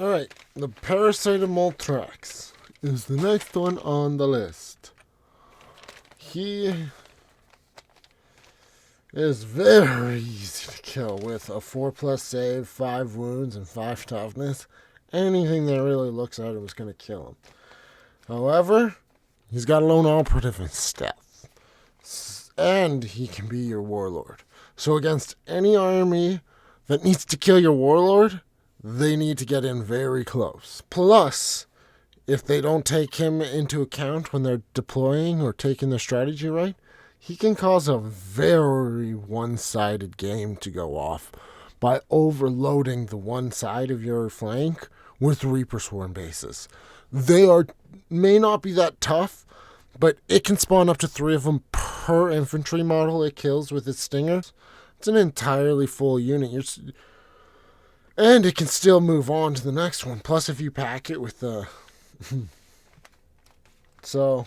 Alright, the Parasite of Moltrax is the next one on the list. He is very easy to kill with a 4+ save, 5 wounds, and 5 toughness. Anything that really looks at him is going to kill him. However, he's got a lone operative and stealth. And he can be your warlord. So against any army that needs to kill your warlord, they need to get in very close. Plus, if they don't take him into account when they're deploying or taking their strategy right, he can cause a very one-sided game to go off by overloading the one side of your flank with Reaper Swarm bases. They may not be that tough, but it can spawn up to 3 of them per infantry model it kills with its stingers. It's an entirely full unit. And it can still move on to the next one. Plus, if you pack it with the... So,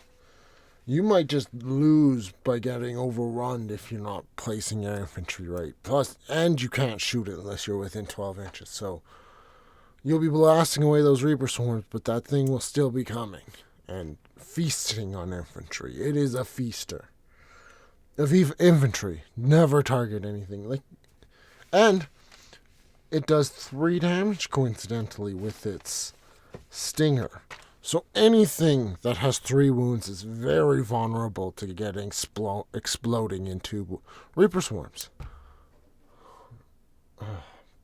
you might just lose by getting overrun if you're not placing your infantry right. Plus, and you can't shoot it unless you're within 12 inches. So, you'll be blasting away those Reaper Swarms, but that thing will still be coming. And feasting on infantry. It is a feaster. Infantry. Never target anything. And it does 3 damage, coincidentally, with its stinger. So anything that has 3 wounds is very vulnerable to getting exploding into Reaper Swarms.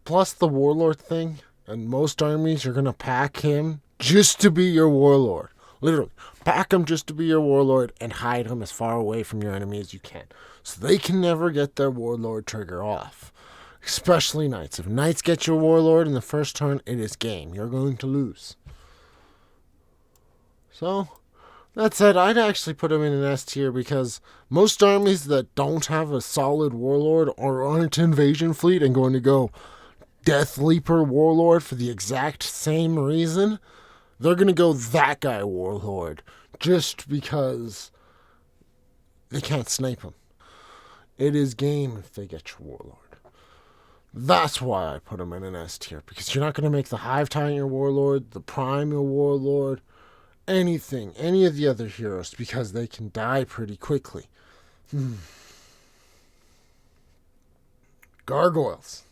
Plus the Warlord thing, and most armies you're going to pack him just to be your Warlord. Literally, pack him just to be your Warlord and hide him as far away from your enemy as you can. So they can never get their Warlord trigger off. Especially Knights. If Knights get your Warlord in the first turn, it is game. You're going to lose. So, that said, I'd actually put him in an S tier because most armies that don't have a solid Warlord or aren't Invasion Fleet and going to go Death Leaper Warlord for the exact same reason, they're going to go that guy Warlord just because they can't snipe him. It is game if they get your Warlord. That's why I put him in an S tier, because you're not going to make the Hive Tyrant your Warlord, the Prime your Warlord, anything, any of the other heroes, because they can die pretty quickly. Gargoyles.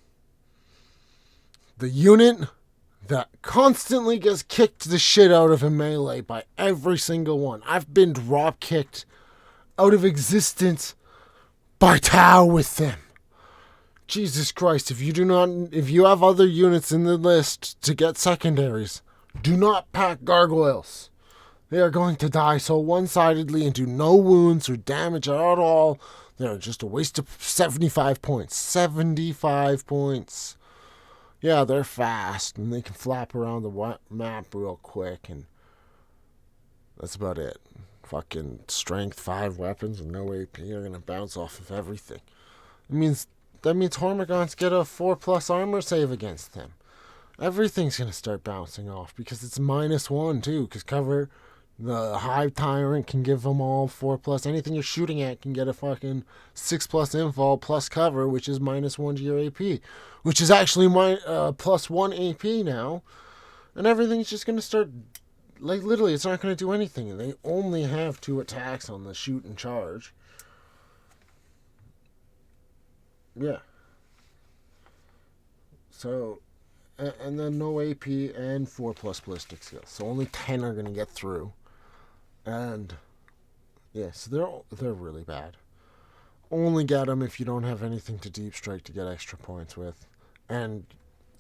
The unit that constantly gets kicked the shit out of in melee by every single one. I've been drop kicked out of existence by Tau with them. Jesus Christ, if you have other units in the list to get secondaries, do not pack gargoyles. They are going to die so one-sidedly and do no wounds or damage at all. They're just a waste of 75 points. 75 points. Yeah, they're fast, and they can flap around the map real quick, and that's about it. Fucking strength 5 weapons and no AP are going to bounce off of everything. That means Hormigons get a 4+ armor save against them. Everything's going to start bouncing off because it's -1 too, because cover... The Hive Tyrant can give them all 4+. Anything you're shooting at can get a fucking 6+ invul plus cover, which is -1 to your AP. Which is actually +1 AP now. And everything's just going to start... literally, it's not going to do anything. They only have 2 attacks on the shoot and charge. Yeah. So... and then no AP and 4+ ballistic skills. So only 10 are going to get through. And, yeah, so they're really bad. Only get them if you don't have anything to deep strike to get extra points with. And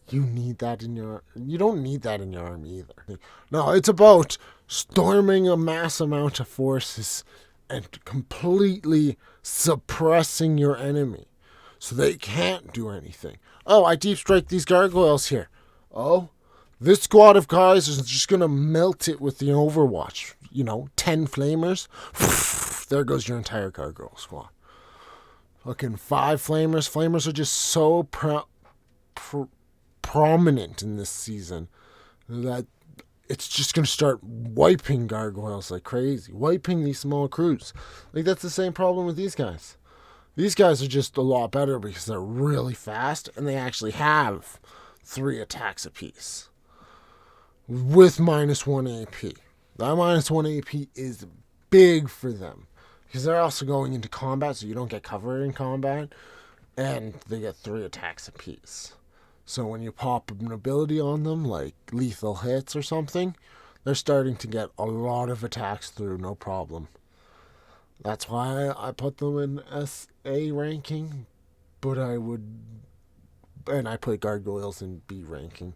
you need that you don't need that in your army either. No, it's about storming a mass amount of forces and completely suppressing your enemy. So they can't do anything. Oh, I deep strike these gargoyles here. Oh, this squad of guys is just going to melt it with the Overwatch. 10 flamers. There goes your entire gargoyle squad. Fucking 5 flamers. Flamers are just so prominent in this season that it's just going to start wiping gargoyles like crazy. Wiping these small crews. That's the same problem with these guys. These guys are just a lot better because they're really fast and they actually have 3 attacks apiece. with -1 AP. That -1 AP is big for them because they're also going into combat, so you don't get covered in combat, and they get 3 attacks apiece. So when you pop an ability on them, like lethal hits or something, they're starting to get a lot of attacks through, no problem. That's why I put them in SA ranking, but I put gargoyles in B ranking.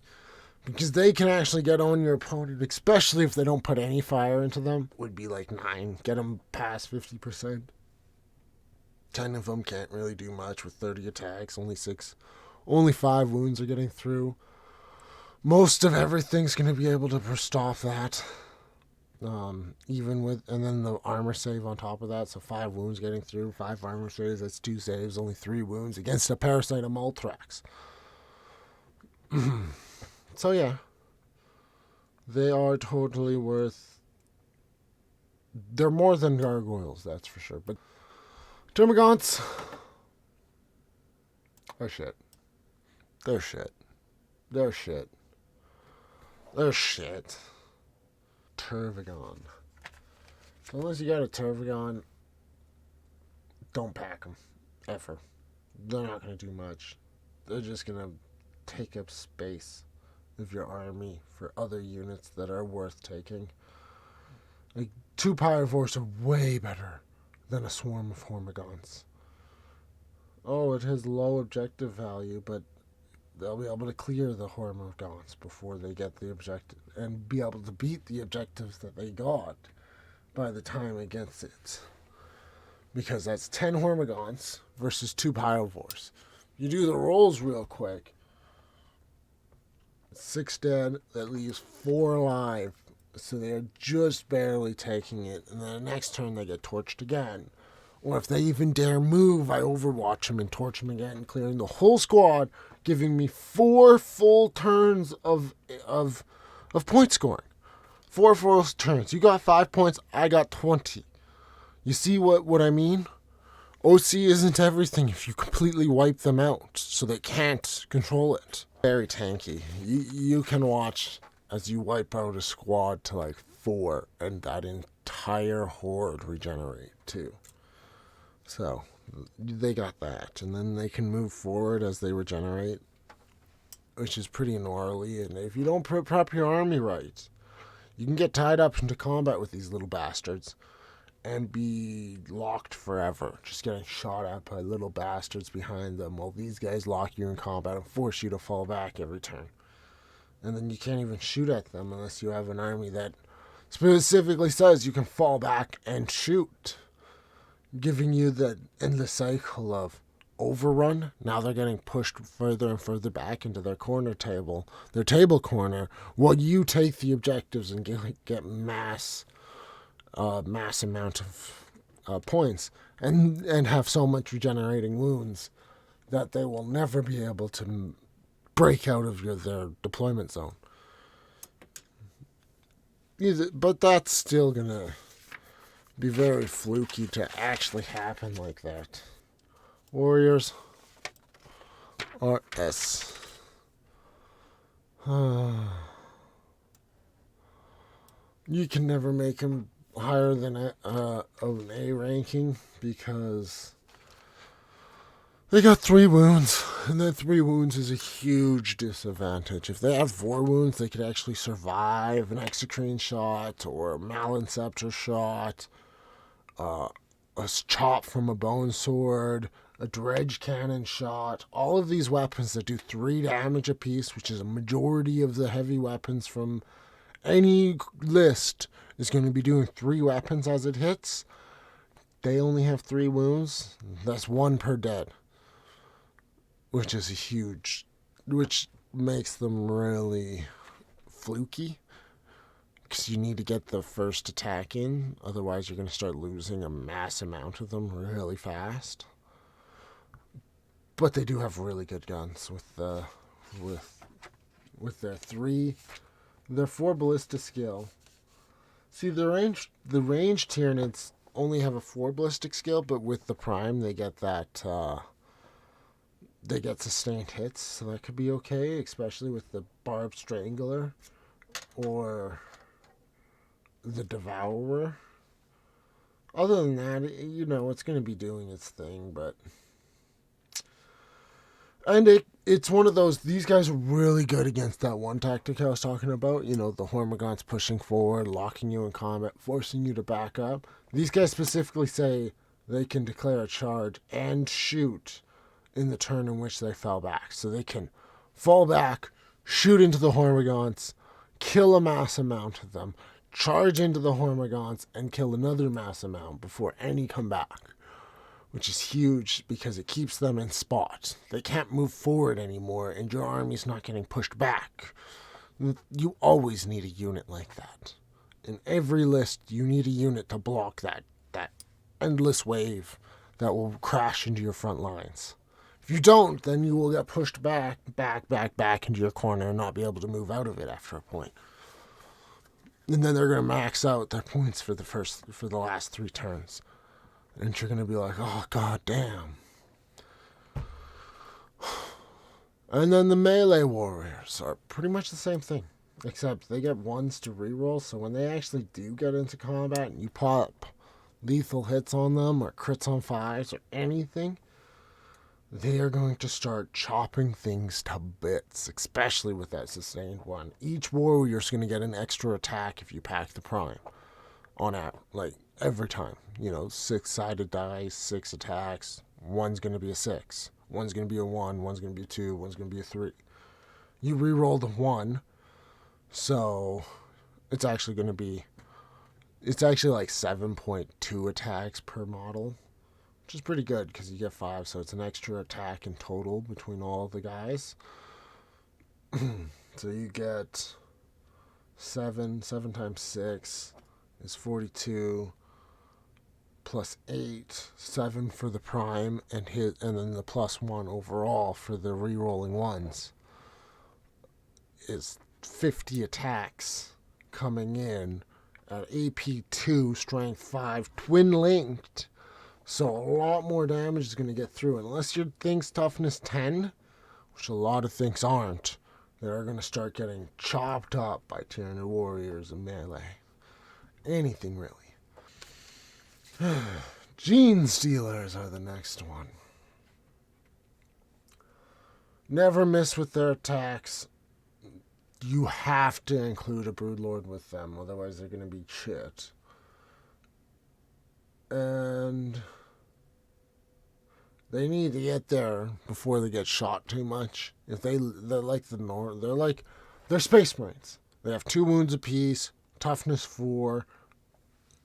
Because they can actually get on your opponent, especially if they don't put any fire into them. Would be like 9. Get them past 50%. 10 of them can't really do much with 30 attacks. Only 5 wounds are getting through. Most of everything's going to be able to stop that. And then the armor save on top of that. So 5 wounds getting through, 5 armor saves. That's 2 saves, only 3 wounds against a parasite of Molthrax. So yeah, they are totally worth. They're more than gargoyles, that's for sure. But Termagants are shit. They're shit. They're shit. They're shit. Tervigon. Unless you got a Tervigon, don't pack them. Ever. They're not going to do much. They're just going to take up space of your army for other units that are worth taking. Like, 2 Pyrovores are way better than a swarm of Hormigons. Oh, it has low objective value, but they'll be able to clear the Hormigons before they get the objective and be able to beat the objectives that they got by the time it gets it. Because that's 10 Hormigons versus 2 Pyrovores. You do the rolls real quick. 6 dead, that leaves 4 alive. So they're just barely taking it. And then the next turn they get torched again. Or if they even dare move, I overwatch them and torch them again, clearing the whole squad, giving me 4 full turns of point scoring. 4 full turns. You got 5 points, I got 20. You see what I mean? OC isn't everything if you completely wipe them out, so they can't control it. Very tanky. You can watch as you wipe out a squad to like 4, and that entire horde regenerate too. So they got that, and then they can move forward as they regenerate, which is pretty gnarly. And if you don't prep your army right, you can get tied up into combat with these little bastards and be locked forever, just getting shot at by little bastards behind them while these guys lock you in combat and force you to fall back every turn. And then you can't even shoot at them unless you have an army that specifically says you can fall back and shoot, giving you the endless cycle of overrun. Now they're getting pushed further and further back into their table corner, while you take the objectives and get mass amount of points and have so much regenerating wounds that they will never be able to break out of their deployment zone. But that's still gonna be very fluky to actually happen like that. Warriors are S. You can never make them higher than an A ranking because they got 3 wounds, and that 3 wounds is a huge disadvantage. If they have 4 wounds, they could actually survive an Exocrine shot or a Malinceptor shot, a chop from a bone sword, a dredge cannon shot. All of these weapons that do 3 damage apiece, which is a majority of the heavy weapons from any list, is going to be doing 3 weapons as it hits. They only have 3 wounds. That's 1 per dead, which is which makes them really fluky, because you need to get the first attack in, otherwise you're going to start losing a mass amount of them really fast. But they do have really good guns with their 4 ballista skill. See, the range tyranids only have a 4 ballistic skill, but with the prime they get that they get sustained hits, so that could be okay, especially with the barbed strangler. or the Devourer. Other than that, it's going to be doing its thing, but... And it's one of those, these guys are really good against that one tactic I was talking about. The Hormagaunts pushing forward, locking you in combat, forcing you to back up. These guys specifically say they can declare a charge and shoot in the turn in which they fell back. So they can fall back, shoot into the Hormagaunts, kill a mass amount of them, charge into the Hormagaunts, and kill another mass amount before any come back. Which is huge because it keeps them in spot. They can't move forward anymore, and your army's not getting pushed back. You always need a unit like that. In every list, you need a unit to block that endless wave that will crash into your front lines. If you don't, then you will get pushed back into your corner and not be able to move out of it after a point. And then they're going to max out their points for the last 3 turns. And you're going to be like, oh, god damn. And then the melee warriors are pretty much the same thing. Except they get 1s to reroll, so when they actually do get into combat and you pop lethal hits on them or crits on 5s or anything, they are going to start chopping things to bits, especially with that sustained one. Each warrior is going to get an extra attack if you pack the prime. On out, every time. 6-sided dice, 6 attacks. One's going to be a 6. One's going to be a 1. One's going to be a 2. One's going to be a 3. You re-roll the 1. So it's actually going to be... It's actually 7.2 attacks per model. Which is pretty good because you get 5. So it's an extra attack in total between all the guys. So you get 7 times 6... is 42 plus 8, 7 for the prime, and then the plus 1 overall for the re-rolling ones is 50 attacks coming in at AP 2, Strength 5, Twin Linked. So a lot more damage is going to get through. Unless your thing's Toughness 10, which a lot of things aren't, they're going to start getting chopped up by Tyranid warriors and melee. Anything really. Gene Stealers are the next one. Never miss with their attacks. You have to include a Broodlord with them, otherwise they're going to be shit. And they need to get there before they get shot too much. If they're like they're Space Marines. They have 2 wounds apiece, toughness 4.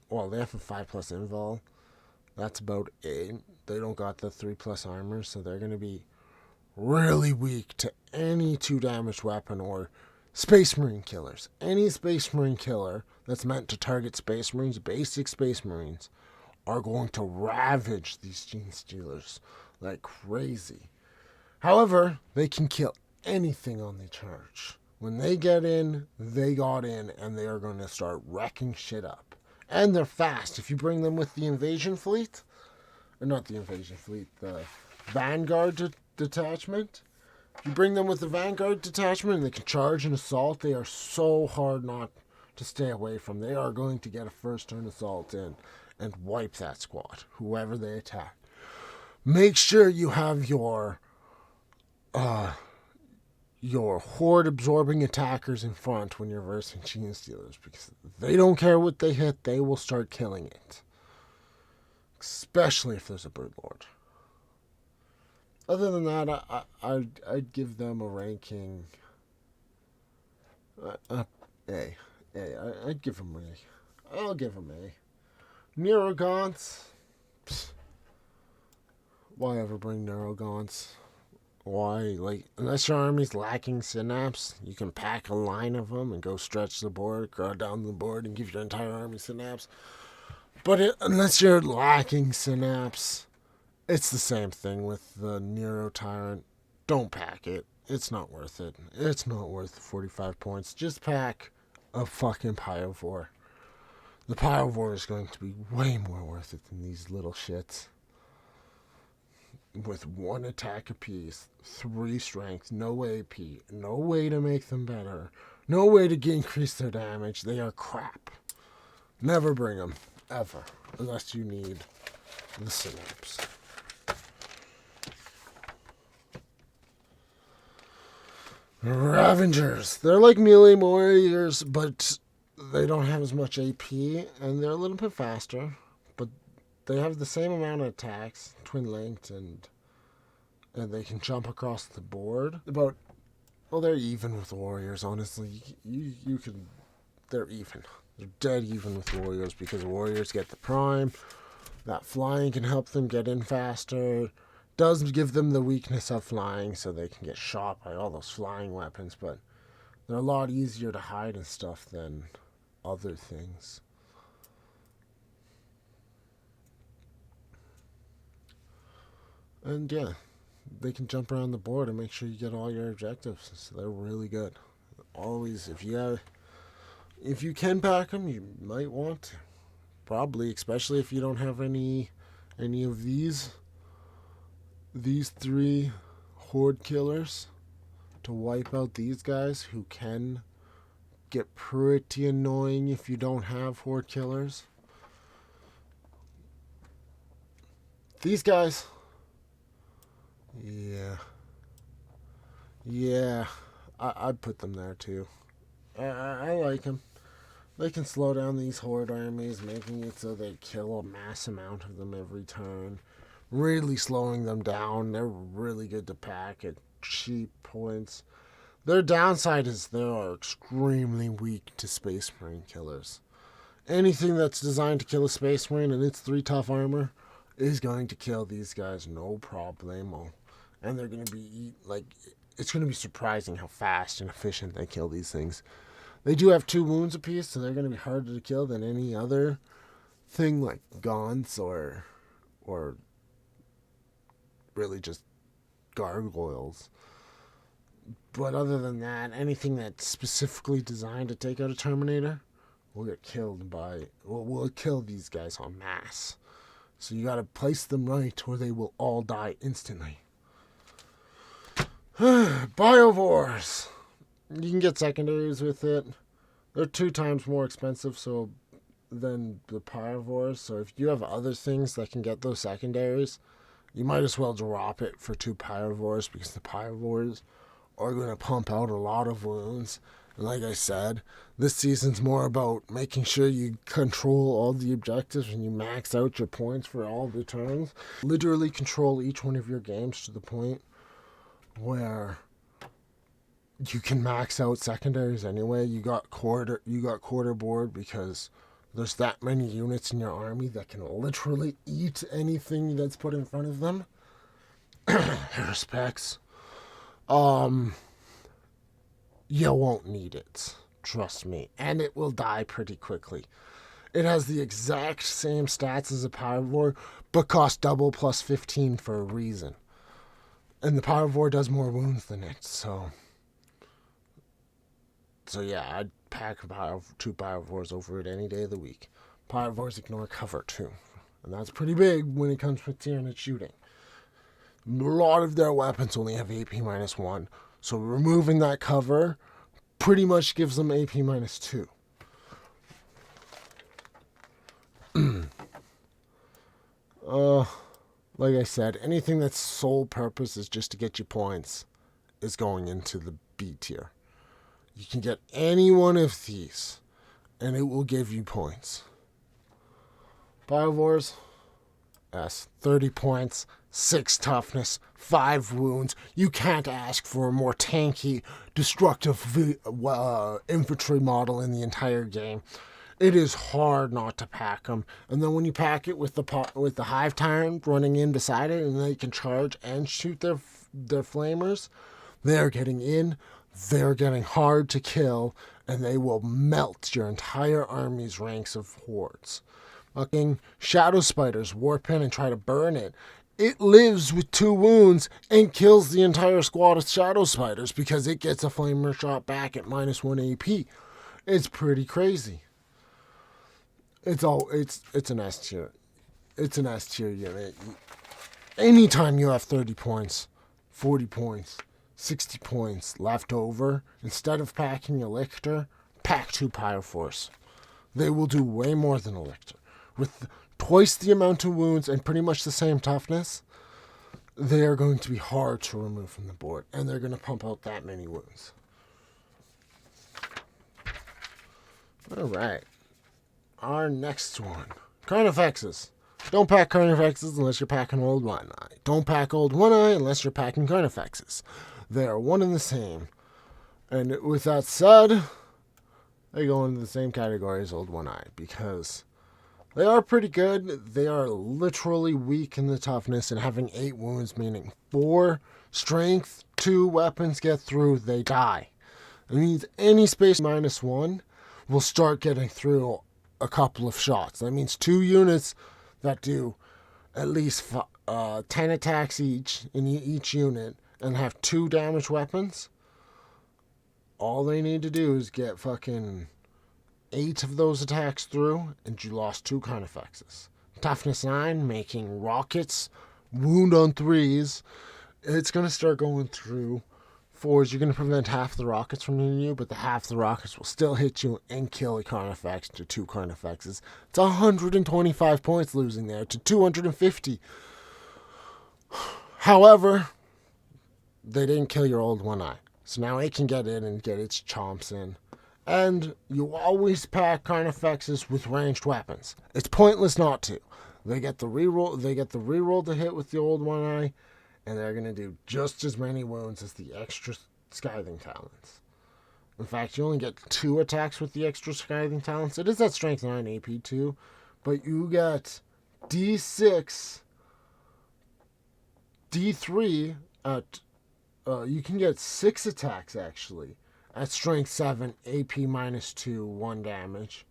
Well, they have a 5+ invul. That's about it. They don't got the 3+ armor, so they're going to be really weak to any 2 damage weapon or Space Marine killers. Any Space Marine killer that's meant to target Space Marines, basic Space Marines, are going to ravage these Gene Stealers like crazy. However, they can kill anything on the charge. When they get in, they got in, and they are going to start wrecking shit up. And they're fast. If you bring them with the invasion fleet, or not the invasion fleet, the Vanguard detachment. If you bring them with the Vanguard detachment and they can charge and assault, they are so hard not to stay away from. They are going to get a first turn assault in and wipe that squad, whoever they attack. Make sure you have your horde absorbing attackers in front when you're versing Gene Stealers, because they don't care what they hit, they will start killing it. Especially if there's a Broodlord. Other than that, I'd give them a ranking A. I'd give them A. I'll give them A. Neurogons. Why ever bring Neurogons? Why? Unless your army's lacking synapse, you can pack a line of them and go stretch the board, grow down the board, and give your entire army synapse. But unless you're lacking synapse, it's the same thing with the Nero Tyrant. Don't pack it. It's not worth it. It's not worth the 45 points. Just pack a fucking Pyrovore. The Pyrovore is going to be way more worth it than these little shits. With 1 attack apiece, 3 strength, no AP, no way to make them better, No way to increase their damage. They are crap. Never bring them. Ever. Unless you need the synapse. Ravengers. They're like melee warriors, but they don't have as much AP, and they're a little bit faster. But they have the same amount of attacks, twin linked, and they can jump across the board. They're even with warriors. Honestly, you can. They're even. They're dead even with warriors because warriors get the prime. That flying can help them get in faster. Does give them the weakness of flying, so they can get shot by all those flying weapons, but they're a lot easier to hide and stuff than other things. And yeah, they can jump around the board and make sure you get all your objectives. So they're really good. Always, if you can pack them, you might want to. Probably, especially if you don't have any of these three horde killers to wipe out these guys who can get pretty annoying if you don't have horde killers. These guys, yeah, I'd put them there too. I like them. They can slow down these horde armies, making it so they kill a mass amount of them every turn. Really slowing them down. They're really good to pack at cheap points. Their downside is they are extremely weak to Space Marine killers. Anything that's designed to kill a Space Marine and it's 3 tough armor is going to kill these guys no problemo. And they're going to be, it's going to be surprising how fast and efficient they kill these things. They do have 2 wounds apiece, so they're going to be harder to kill than any other thing like Gaunts or really just gargoyles. But other than that, anything that's specifically designed to take out a Terminator will get killed will kill these guys en masse. So you gotta place them right or they will all die instantly. Biovores. You can get secondaries with it. They're 2 times more expensive than the Pyrovores. So if you have other things that can get those secondaries, you might as well drop it for 2 Pyrovores because the Pyrovores are going to pump out a lot of wounds. And like I said, this season's more about making sure you control all the objectives and you max out your points for all the turns. Literally control each one of your games to the point where you can max out secondaries anyway. You got quarter board because there's that many units in your army that can literally eat anything that's put in front of them. Respects. You won't need it. Trust me. And it will die pretty quickly. It has the exact same stats as a Pyrovore, but costs double plus 15 for a reason. And the Pyrovore does more wounds than it, so yeah, I'd pack 2 Pyrovores over it any day of the week. Pyrovores ignore cover too. And that's pretty big when it comes to Tyranid shooting. A lot of their weapons only have AP -1. So removing that cover pretty much gives them AP -2. Like I said, anything that's sole purpose is just to get you points is going into the B tier. You can get any one of these, and it will give you points. Biovores, 30 points, 6 toughness, 5 wounds. You can't ask for a more tanky, destructive infantry model in the entire game. It is hard not to pack them. And then when you pack it with the Hive Tyrant running in beside it, and they can charge and shoot their flamers, they're getting in, they're getting hard to kill, and they will melt your entire army's ranks of hordes. Fucking Shadow Spiders warp in and try to burn it. It lives with 2 wounds and kills the entire squad of Shadow Spiders because it gets a flamer shot back at -1 AP. It's pretty crazy. It's an S tier. It's an S tier unit. Anytime you have 30 points, 40 points, 60 points left over, instead of packing a Lictor, pack 2 Pyroforce. They will do way more than a Lictor. With twice the amount of wounds and pretty much the same toughness, they are going to be hard to remove from the board, and they're going to pump out that many wounds. Alright. Our next one. Carnifexes. Don't pack Carnifexes unless you're packing Old One Eye. Don't pack Old One Eye unless you're packing Carnifexes. They are one and the same. And with that said, they go into the same category as Old One Eye because they are pretty good. They are literally weak in the toughness and having 8 wounds, meaning 4 strength, 2 weapons get through, they die. It means any space -1 will start getting through a couple of shots. That means 2 units that do at least 10 attacks each in each unit and have 2 damage weapons. All they need to do is get fucking 8 of those attacks through, and you lost 2 Carnifexes. Toughness 9, making rockets, wound on 3s. It's going to start going through 4s. You're going to prevent half the rockets from hitting you, but the half the rockets will still hit you and kill a Carnifex to 2 Carnifexes. It's 125 points losing there to 250. However, they didn't kill your Old One Eye. So now it can get in and get its chomps in. And you always pack Carnifexes with ranged weapons. It's pointless not to. They get the reroll to hit with the Old One Eye, and they're going to do just as many wounds as the extra Scything Talents. In fact, you only get 2 attacks with the extra Scything Talents. It is that Strength 9 AP too, but you get D6, D3 at... you can get 6 attacks, actually, at Strength 7, AP -2, 1 damage.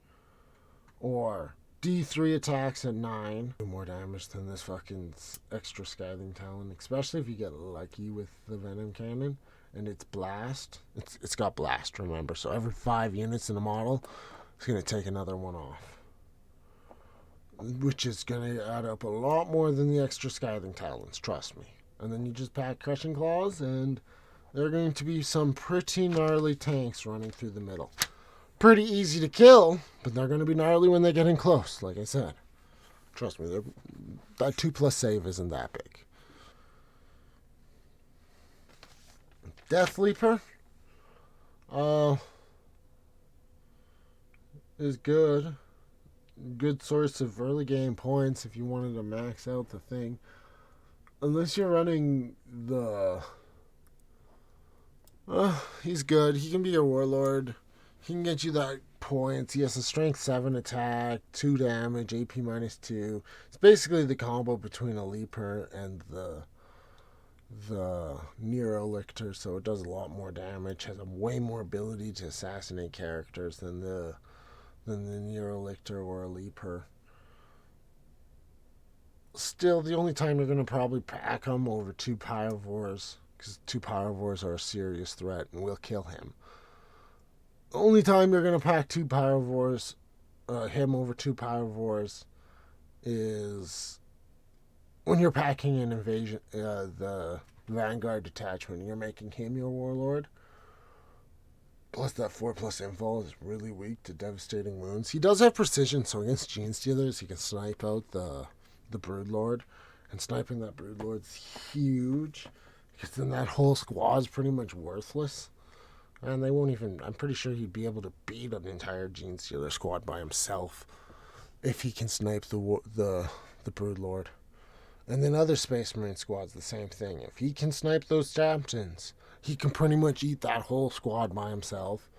Or D3 attacks at 9. More damage than this fucking extra Scything Talent, especially if you get lucky with the Venom Cannon. And it's Blast. It's got Blast, remember. So every 5 units in a model, it's going to take another one off. Which is going to add up a lot more than the extra Scything Talents, trust me. And then you just pack Crushing Claws, and there are going to be some pretty gnarly tanks running through the middle. Pretty easy to kill, but they're going to be gnarly when they get in close, like I said. Trust me, that 2+ save isn't that big. Death Leaper is good. Good source of early game points if you wanted to max out the thing. Unless you're running the... he's good. He can be your Warlord. He can get you that points. He has a Strength 7 attack, 2 damage, AP -2. It's basically the combo between a Leaper and the Nero Lictor, so it does a lot more damage. Has a way more ability to assassinate characters than the Nero Lictor or a Leaper. Still, the only time you're going to probably pack him over 2 Pyrovores, because 2 Pyrovores are a serious threat and will kill him. The only time you're going to pack 2 Pyrovores, him over 2 Pyrovores, is when you're packing an invasion, the Vanguard detachment, and you're making him your Warlord. Plus that 4+ invul is really weak to devastating wounds. He does have precision, so against Gene Stealers, he can snipe out the Broodlord, and sniping that Broodlord's huge, because then that whole squad's pretty much worthless, and they won't even... I'm pretty sure he'd be able to beat an entire Gene Stealer squad by himself if he can snipe the Broodlord. And then other Space Marine squads, the same thing. If he can snipe those captains, he can pretty much eat that whole squad by himself,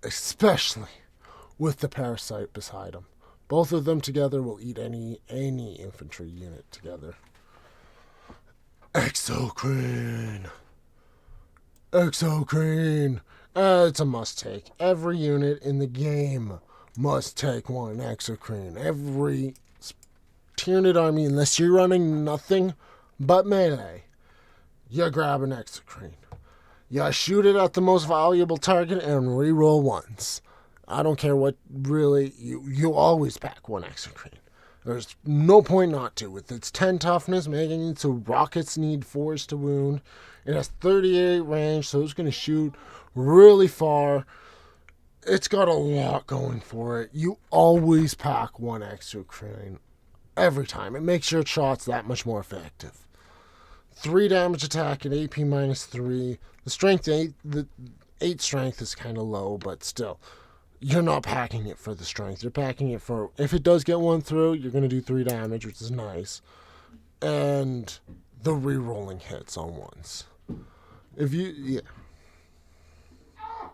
especially with the Parasite beside him. Both of them together will eat any infantry unit together. Exocrine! It's a must-take. Every unit in the game must take 1 Exocrine. Every Tyranid army, unless you're running nothing but melee, you grab an Exocrine. You shoot it at the most valuable target and reroll once. I don't care what, really, you always pack 1 Exocrine. There's no point not to. With its 10 toughness, making it so rockets need 4s to wound. It has 38 range, so it's going to shoot really far. It's got a lot going for it. You always pack 1 extra crane. Every time. It makes your shots that much more effective. 3 damage attack at AP -3. The strength 8, the 8 strength is kind of low, but still. You're not packing it for the strength. You're packing it for, if it does get 1 through, you're going to do 3 damage, which is nice. And the re-rolling hits on 1s. Yeah.